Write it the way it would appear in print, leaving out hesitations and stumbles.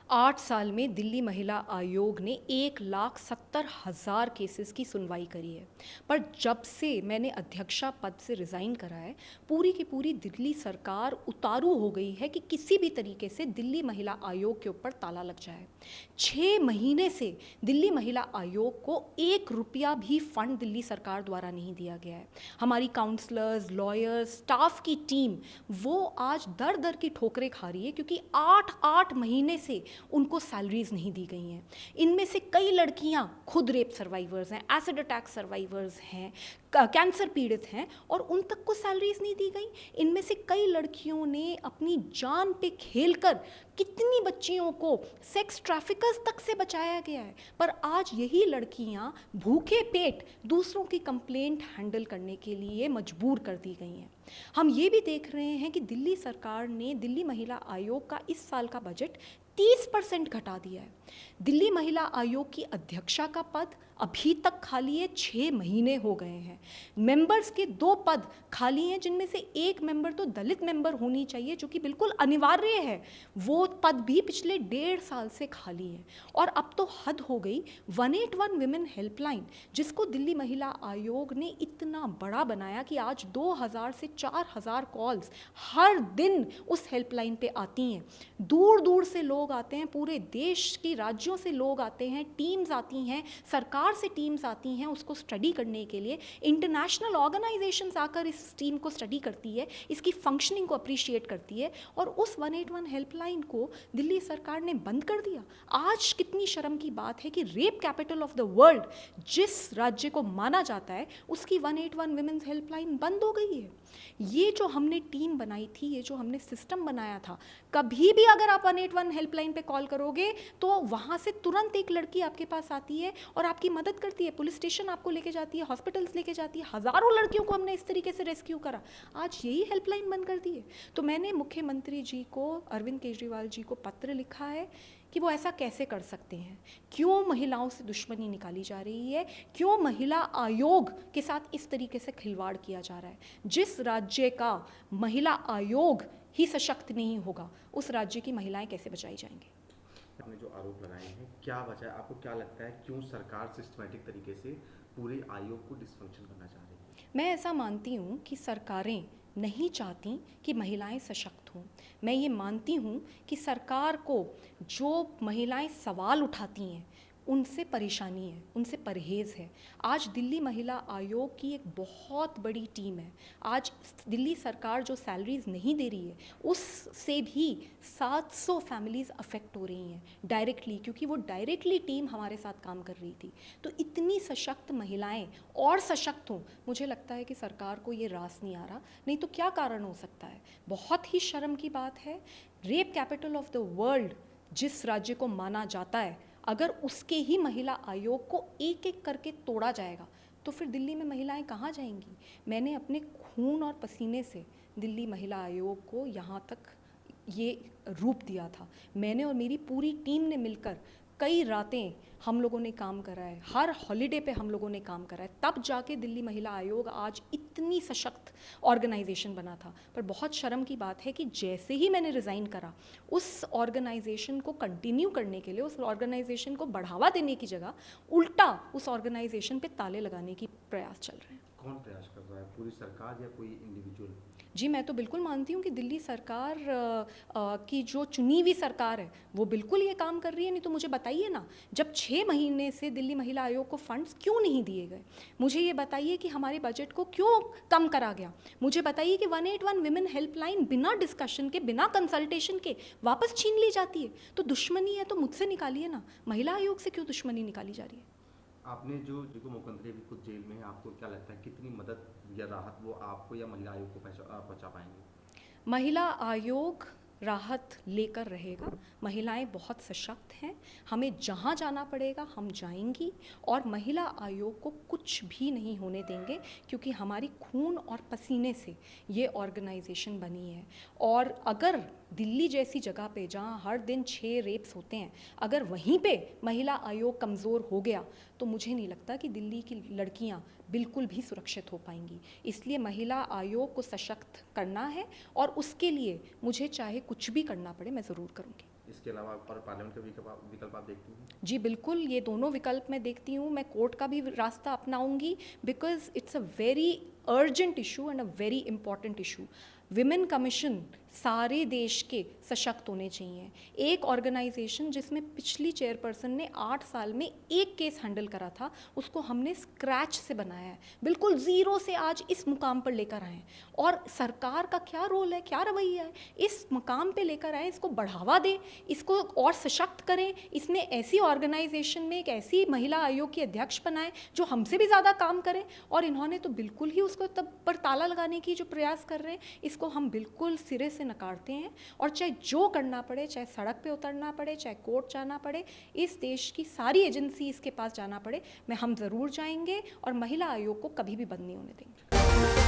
8 साल में दिल्ली महिला आयोग ने 1,70,000 केसेस की सुनवाई करी है। पर जब से मैंने अध्यक्षा पद से रिज़ाइन करा है, पूरी की पूरी दिल्ली सरकार उतारू हो गई है कि किसी भी तरीके से दिल्ली महिला आयोग के ऊपर ताला लग जाए। 6 महीने से दिल्ली महिला आयोग को 1 रुपया भी फंड दिल्ली सरकार द्वारा नहीं दिया गया है। हमारी काउंसलर्स, लॉयर्स, स्टाफ की टीम वो आज दर दर की ठोकरें खा रही है, क्योंकि 8-8 महीने से उनको सैलरीज नहीं दी गई हैं। इनमें से कई लड़कियां खुद रेप सर्वाइवर्स हैं, एसिड अटैक सर्वाइवर्स हैं, कैंसर पीड़ित हैं, और उन तक को सैलरीज नहीं दी गई। इनमें से कई लड़कियों ने अपनी जान पे खेलकर कितनी बच्चियों को सेक्स ट्रैफिकर्स तक से बचाया गया है। पर आज यही लड़कियां भूखे पेट दूसरों की कंप्लेंट हैंडल करने के लिए मजबूर कर दी गई हैं। हम ये भी देख रहे हैं कि दिल्ली सरकार ने दिल्ली महिला आयोग का इस साल का बजट 30% घटा दिया है। दिल्ली महिला आयोग की अध्यक्षा का पद अभी तक खाली है, 6 महीने हो गए हैं। मेंबर्स के 2 पद खाली हैं, जिनमें से एक मेंबर तो दलित मेंबर होनी चाहिए, जो कि बिल्कुल अनिवार्य है। वो पद भी पिछले 1.5 साल से खाली है। और अब तो हद हो गई, 181 विमेन हेल्पलाइन, जिसको दिल्ली महिला आयोग ने इतना बड़ा बनाया कि आज 2000 से 4000 कॉल्स हर दिन उस हेल्पलाइन पे आती हैं। दूर दूर से लोग आते हैं, पूरे देश की राज्यों से लोग आते हैं, टीम्स आती हैं, सरकार से टीम्स आती हैं उसको स्टडी करने के लिए। इंटरनेशनल ऑर्गेनाइजेशंस आकर इस टीम को स्टडी करती है, इसकी फंक्शनिंग को अप्रिशिएट करती है, और उस 181 हेल्पलाइन को दिल्ली सरकार ने बंद कर दिया। आज कितनी शर्म की बात है कि rape capital of the world जिस राज्य को माना जाता है, उसकी 181 विमेंस हेल्पलाइन बंद हो गई है। ये जो हमने टीम बनाई थी, ये जो हमने सिस्टम बनाया था, कभी भी अगर आप 181 हेल्पलाइन पे कॉल करोगे तो वहाँ से तुरंत एक लड़की आपके पास आती है और आपकी मदद करती है, पुलिस स्टेशन आपको लेके जाती है, हॉस्पिटल्स लेके जाती है। हज़ारों लड़कियों को हमने इस तरीके से रेस्क्यू करा। आज यही हेल्पलाइन बंद कर दी है। तो मैंने मुख्यमंत्री जी को, अरविंद केजरीवाल जी को पत्र लिखा है कि वो ऐसा कैसे कर सकते हैं, क्यों महिलाओं से दुश्मनी निकाली जा रही है, क्यों महिला आयोग के साथ इस तरीके से खिलवाड़ किया जा रहा है। जिस राज्य का महिला आयोग ही सशक्त नहीं होगा, उस राज्य की महिलाएं कैसे बचाई जाएंगी। आपने जो आरोप लगाए हैं, क्या वजह है, आपको क्या लगता है क्यों सरकार सिस्टमैटिक तरीके से पूरे आयोग को डिसफंक्शन करना चाह रही है? मैं ऐसा मानती हूँ कि सरकारें नहीं चाहती कि महिलाएं सशक्त हों। मैं ये मानती हूँ कि सरकार को जो महिलाएं सवाल उठाती हैं उनसे परेशानी है, उनसे परहेज़ है। आज दिल्ली महिला आयोग की एक बहुत बड़ी टीम है। आज दिल्ली सरकार जो सैलरीज नहीं दे रही है, उससे भी 700 फैमिलीज़ अफेक्ट हो रही हैं डायरेक्टली, क्योंकि वो डायरेक्टली टीम हमारे साथ काम कर रही थी। तो इतनी सशक्त महिलाएं और सशक्त हों, मुझे लगता है कि सरकार को ये रास नहीं आ रहा। नहीं तो क्या कारण हो सकता है। बहुत ही शर्म की बात है, rape capital of the world जिस राज्य को माना जाता है, अगर उसके ही महिला आयोग को एक एक करके तोड़ा जाएगा तो फिर दिल्ली में महिलाएं कहाँ जाएंगी। मैंने अपने खून और पसीने से दिल्ली महिला आयोग को यहाँ तक ये रूप दिया था। मैंने और मेरी पूरी टीम ने मिलकर कई रातें हम लोगों ने काम करा है, हर हॉलिडे पे हम लोगों ने काम करा है, तब जाके दिल्ली महिला आयोग आज इतनी सशक्त ऑर्गेनाइजेशन बना था। पर बहुत शर्म की बात है कि जैसे ही मैंने रिज़ाइन करा, उस ऑर्गेनाइजेशन को कंटिन्यू करने के लिए, उस ऑर्गेनाइजेशन को बढ़ावा देने की जगह उल्टा उस ऑर्गेनाइजेशन पे ताले लगाने की प्रयास चल रहे हैं। कौन प्रयास कर रहा है, पूरी सरकार या कोई इंडिविजुअल? जी, मैं तो बिल्कुल मानती हूँ कि दिल्ली सरकार की जो चुनी हुई सरकार है वो बिल्कुल ये काम कर रही है। नहीं तो मुझे बताइए ना, जब 6 महीने से दिल्ली महिला आयोग को फंड्स क्यों नहीं दिए गए, मुझे ये बताइए कि हमारे बजट को क्यों कम करा गया, मुझे बताइए कि 181 विमेन हेल्पलाइन बिना डिस्कशन के, बिना कंसल्टेशन के वापस छीन ली जाती है। तो दुश्मनी है तो मुझसे निकालिए ना, महिला आयोग से क्यों दुश्मनी निकाली जा रही है। आपने जो मुख्यमंत्री अभी खुद जेल में है, आपको क्या लगता है कितनी मदद या राहत वो आपको या महिला आयोग को पहुंचा पाएंगे? महिला आयोग राहत लेकर रहेगा। महिलाएं बहुत सशक्त हैं, हमें जहां जाना पड़ेगा हम जाएंगी, और महिला आयोग को कुछ भी नहीं होने देंगे, क्योंकि हमारी खून और पसीने से ये ऑर्गेनाइजेशन बनी है। और अगर दिल्ली जैसी जगह पे जहां हर दिन 6 रेप्स होते हैं, अगर वहीं पे महिला आयोग कमज़ोर हो गया तो मुझे नहीं लगता कि दिल्ली की लड़कियां बिल्कुल भी सुरक्षित हो पाएंगी। इसलिए महिला आयोग को सशक्त करना है, और उसके लिए मुझे चाहे कुछ भी करना पड़े मैं ज़रूर करूँगी। इसके अलावा और पार्लियामेंट का विकल्प आप देखती हैं? जी बिल्कुल, ये दोनों विकल्प मैं देखती हूँ। मैं कोर्ट का भी रास्ता अपनाऊंगी, because it's a very urgent issue and a very important issue. Women commission सारे देश के सशक्त होने चाहिए। एक ऑर्गेनाइजेशन जिसमें पिछली चेयरपर्सन ने 8 साल में एक केस हैंडल करा था, उसको हमने स्क्रैच से बनाया है, बिल्कुल ज़ीरो से आज इस मुकाम पर लेकर आए हैं। और सरकार का क्या रोल है, क्या रवैया है, इस मुकाम पे लेकर आए, इसको बढ़ावा दें, इसको और सशक्त करें। इसमें ऐसी ऑर्गेनाइजेशन में एक ऐसी महिला आयोग की अध्यक्ष बनाएं जो हमसे भी ज़्यादा काम करें। और इन्होंने तो बिल्कुल ही उसको तब पर ताला लगाने की जो प्रयास कर रहे हैं, इसको हम बिल्कुल सिरे से नकारते हैं। और चाहे जो करना पड़े, चाहे सड़क पे उतरना पड़े, चाहे कोर्ट जाना पड़े, इस देश की सारी एजेंसी इसके पास जाना पड़े, हम ज़रूर जाएंगे और महिला आयोग को कभी भी बंद नहीं होने देंगे।